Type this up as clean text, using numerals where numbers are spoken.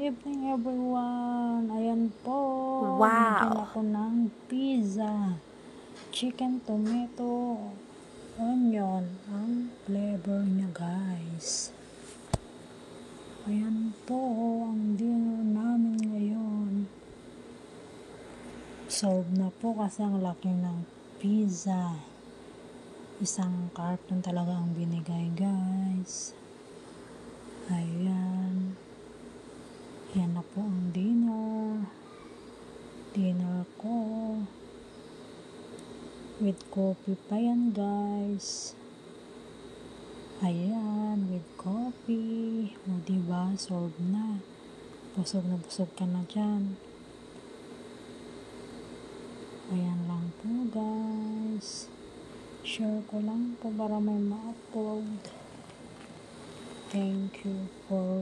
evening everyone. Ayan po. Wow. Bigyan ako ng pizza. Chicken, tomato, onion. Ang flavor niya guys. Ayan po ang dinner namin ngayon. Solve na po kasi ang laki ng pizza. Isang carton talaga ang binigay guys. Ayan. Yan na po ang dinner. Dinner ko. With coffee pa yan guys. Ayan, with coffee. O diba, solve na. Busog na busog ka na dyan. Ayan lang po guys. Share ko lang po para may ma-upload. Thank you for